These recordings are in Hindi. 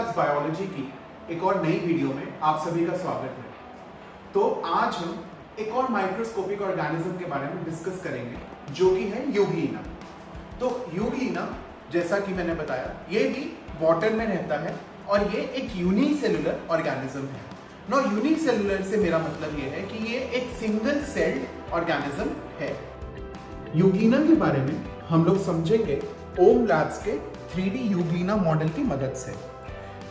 क्लास बायोलॉजी की एक और नई वीडियो में आप सभी का स्वागत है। तो आज हम एक और माइक्रोस्कोपिक ऑर्गेनिज्म के बारे में डिस्कस करेंगे जो कि है यूग्लिना। तो यूग्लिना जैसा कि मैंने बताया ये भी वाटर में रहता है और ये एक यूनिसेलुलर ऑर्गेनिज्म है। नो यूनिसेलुलर से मेरा मतलब ये है कि ये एक सिंगल सेल्ड ऑर्गेनिज्म है। यूग्लिना के बारे में हम लोग समझेंगे ओम लैब्स के 3D यूग्लिना मॉडल की मदद से।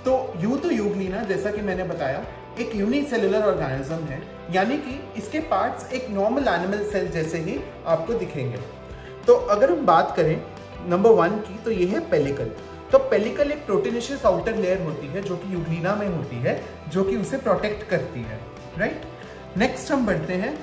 तो यूग्लिना जैसा कि मैंने बताया एक यूनिसेलुलर ऑर्गेनिज्म है, यानी कि इसके पार्ट्स एक नॉर्मल एनिमल सेल जैसे ही आपको दिखेंगे। तो अगर हम बात करें नंबर 1 की, तो ये है पेलिकल। तो पेलिकल एक प्रोटीनेशियस आउटर लेयर होती है जो कि यूग्लिना में होती है, जो कि उसे प्रोटेक्ट करती है, राइट। नेक्स्ट हम बढ़ते हैं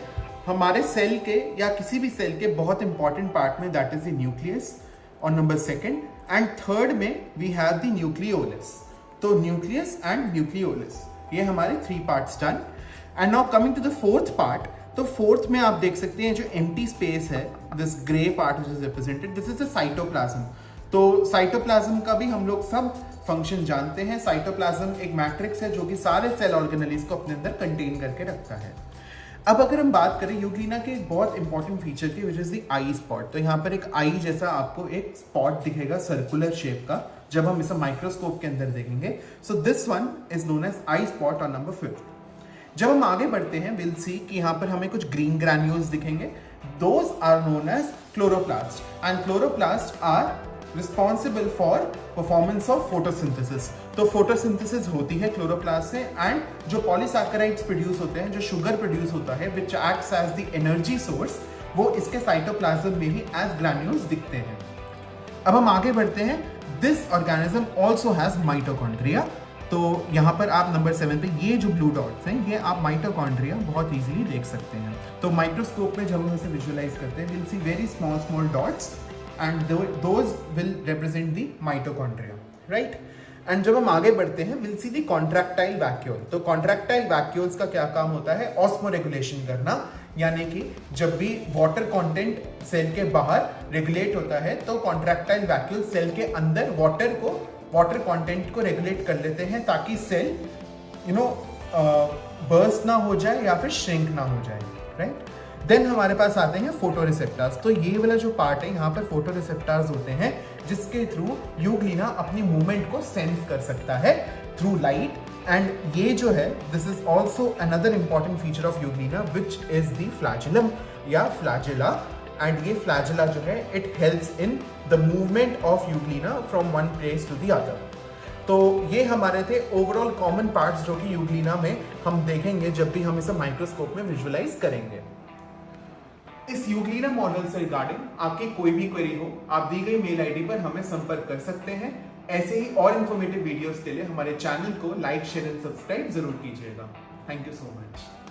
हमारे सेल के या किसी भी सेल के बहुत इंपॉर्टेंट पार्ट में, दैट इज द न्यूक्लियस और नंबर 2 एंड 3 में वी हैव द न्यूक्लियोलस। तो न्यूक्लियस एंड न्यूक्लियोलस ये हमारे 3 parts done. And now coming to the 4th part. तो 4th में आप देख सकते हैं जो एम्प्टी स्पेस है, this grey part which is represented, this is the cytoplasm. तो साइटोप्लाज्म का भी हम लोग सब फंक्शन जानते हैं। साइटोप्लाज्म एक मैट्रिक्स है जो कि सारे सेल ऑर्गेनेल्स को अपने अंदर कंटेन करके रखता है। अब अगर हम बात करें यूग्लिना के एक बहुत इंपॉर्टेंट फीचर की, विच इज द आई स्पॉट। तो यहाँ पर एक आई जैसा आपको एक स्पॉट दिखेगा सर्कुलर शेप का जब हम इसे माइक्रोस्कोप के अंदर देखेंगे। So this one is known as eye spot on number 5। जब हम आगे बढ़ते हैं विल सी कि यहाँ पर हमें कुछ ग्रीन ग्रैन्यूल्स दिखेंगे। Those are known as chloroplast and chloroplast are responsible for performance of photosynthesis. तो फोटोसिंथेसिस होती है क्लोरोप्लास्ट से, एंड जो पॉलीसैकेराइड्स प्रोड्यूस होते हैं, जो शुगर प्रोड्यूस होता है which acts as the energy source, वो इसके साइटोप्लाज्म में ही एज ग्रैन्यूल्स दिखते हैं। अब हम आगे बढ़ते हैं। This organism also has mitochondria. तो यहाँ पर आप नंबर 7 पे ये जो ब्लू डॉट्स हैं, ये आप माइटोकॉन्ड्रिया बहुत इजीली देख सकते हैं। तो माइक्रोस्कोप में जब हम इसे विजुअलाइज करते हैं, will see very small dots and those will represent the mitochondria, right? And जब हम आगे बढ़ते हैं we'll see the contractile vacuole। तो contractile vacuoles का क्या काम होता है? ऑस्मो रेगुलेशन करना, यानी कि जब भी वाटर कंटेंट सेल के बाहर रेगुलेट होता है तो contractile vacuole सेल के अंदर वाटर कंटेंट को रेगुलेट कर लेते हैं ताकि सेल बर्स्ट ना हो जाए या फिर श्रिंक ना हो जाए, राइट। देन हमारे पास आते हैं फोटो रिसेप्टर्स। तो ये वाला जो पार्ट है, यहाँ पर फोटो रिसेप्टर्स होते हैं जिसके थ्रू यूग्लिना अपनी मूवमेंट को सेंस कर सकता है थ्रू लाइट। एंड ये जो है this is also another important feature of euglena which is the flagellum या फ्लैजेला। एंड ये फ्लैजेला जो है it helps in the movement of euglena from one place to the other. तो ये हमारे थे ओवरऑल कॉमन पार्ट्स जो कि यूग्लिना में हम देखेंगे जब भी हम इसे माइक्रोस्कोप में विजुअलाइज करेंगे। इस यूग्लिना मॉडल से रिगार्डिंग आपकी कोई भी क्वेरी हो, आप दी गई मेल आईडी पर हमें संपर्क कर सकते हैं। ऐसे ही और इन्फॉर्मेटिव वीडियोस के लिए हमारे चैनल को लाइक, शेयर एंड सब्सक्राइब जरूर कीजिएगा। Thank you so much.